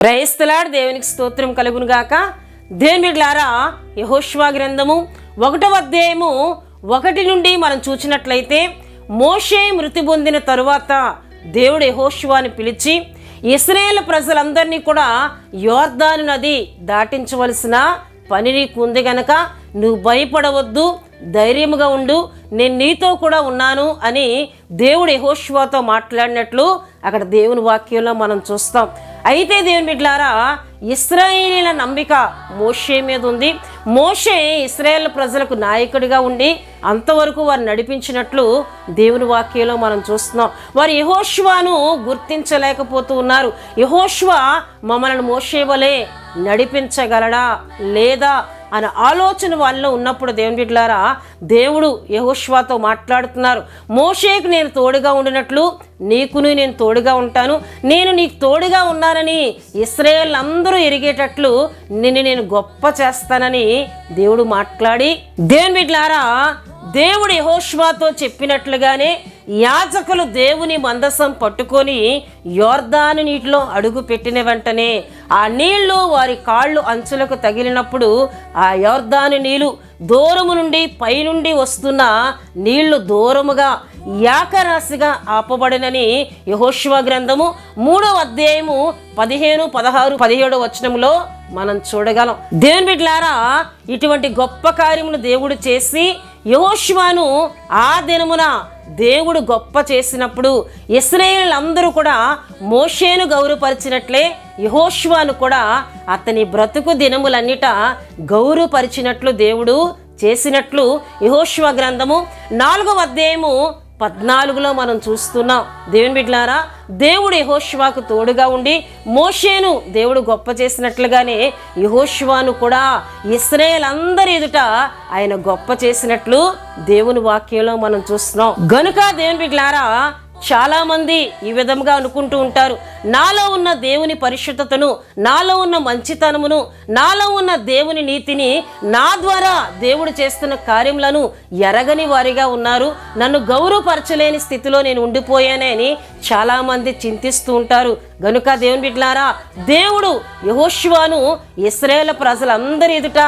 Praise the lord. దేవునికి స్తోత్రం కలుగును గాక. దేవుని బిడ్డలారా, యెహోషువ గ్రంథము 1వ అధ్యాయము 1 నుండి మనం చూసినట్లయితే, మోషే మృతి పొందిన తరువాత దేవుడు యెహోషువని పిలిచి ఇశ్రాయేలు ప్రజలందరినీ కూడా యోర్దాను నది దాటించవలసిన పని నీకు ఉంది గనక నువ్వు భయపడవద్దు, ధైర్యముగా ఉండు, నేను నీతో కూడా ఉన్నాను అని దేవుడు యెహోషువతో మాట్లాడినట్లు అక్కడ దేవుని వాక్యంలో మనం చూస్తాం. అయితే దేవుని బిడ్డలారా, ఇశ్రాయేలీల నమ్మిక మోషే మీద ఉంది. మోషే ఇశ్రాయేల్ ప్రజలకు నాయకుడిగా ఉండి అంతవరకు వారు నడిపించినట్లు దేవుని వాక్యంలో మనం చూస్తున్నాం. వారు యెహోషువను గుర్తించలేకపోతూ ఉన్నారు. యెహోషువ మమ్మల్ని మోషే వలె నడిపించగలడా లేదా అనే ఆలోచన వాళ్ళలో ఉన్నప్పుడు దేవుని బిడ్డలారా, దేవుడు యెహోషువతో మాట్లాడుతున్నారు. మోషేకు నేను తోడుగా ఉండినట్లు నీకును నేను తోడుగా ఉంటాను, నేను నీకు తోడుగా ఉన్నానని ఇశ్రాయేల్ అందరూ ఎరిగేటట్లు నేను గొప్ప చేస్తానని దేవుడు మాట్లాడి, దేవుని బిడ్డలారా, దేవుడు యెహోషువతో చెప్పినట్లుగానే యాజకులు దేవుని మందసం పట్టుకొని యోర్దాను నీటిలో అడుగు పెట్టిన వెంటనే ఆ నీళ్లు వారి కాళ్ళు అంచులకు తగిలినప్పుడు ఆ యోర్దాను నీళ్లు దూరము నుండి పైనుండి వస్తున్న నీళ్లు దూరముగా ఏకరాశిగా ఆపబడినని యెహోషువ గ్రంథము 3వ అధ్యాయము 15, 16, 17 వచనంలో మనం చూడగలం. దేవుని బిడ్డలారా, ఇటువంటి గొప్ప కార్యములు దేవుడు చేసి యెహోషువను ఆ దినమున దేవుడు గొప్ప చేసినప్పుడు ఇశ్రాయేలీయులందరూ కూడా మోషేను గౌరవపరిచినట్లే యెహోషువను కూడా అతని బ్రతుకు దినములన్నిట గౌరవపరిచినట్లు దేవుడు చేసినట్లు యెహోషువ గ్రంథము 4వ అధ్యాయము 14లో మనం చూస్తున్నాం. దేవుని బిడ్డలారా, దేవుడు యెహోషువకు తోడుగా ఉండి మోషేను దేవుడు గొప్ప చేసినట్లుగానే యెహోషువను కూడా ఇశ్రాయేల్ అందరి ఎదుట ఆయన గొప్ప చేసినట్లు దేవుని వాక్యంలో మనం చూస్తున్నాం. గనుక దేవుని బిడ్డలారా, చాలా మంది ఈ విధంగా అనుకుంటూ ఉంటారు, నాలో ఉన్న దేవుని పరిశుద్ధతను, నాలో ఉన్న మంచితనమును, నాలో ఉన్న దేవుని నీతిని, నా ద్వారా దేవుడు చేస్తున్న కార్యములను ఎరగని వారిగా ఉన్నారు, నన్ను గౌరవపరచలేని స్థితిలో నేను ఉండిపోయానే అని చాలామంది చింతిస్తూ ఉంటారు. గనుక దేవుని బిడ్డలారా, దేవుడు యెహోషువను ఇశ్రాయేలు ప్రజలందరి ఎదుట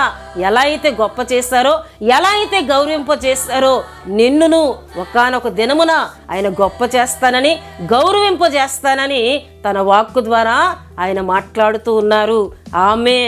ఎలా అయితే గొప్ప చేశారో, ఎలా అయితే గౌరవింపజేశారో, నిన్నును ఒకానొక దినమున ఆయన గొప్ప చేస్తానని, గౌరవింపజేస్తానని తన వాక్కు ద్వారా ఆయన మాట్లాడుతూ ఉన్నారు. ఆమేన్.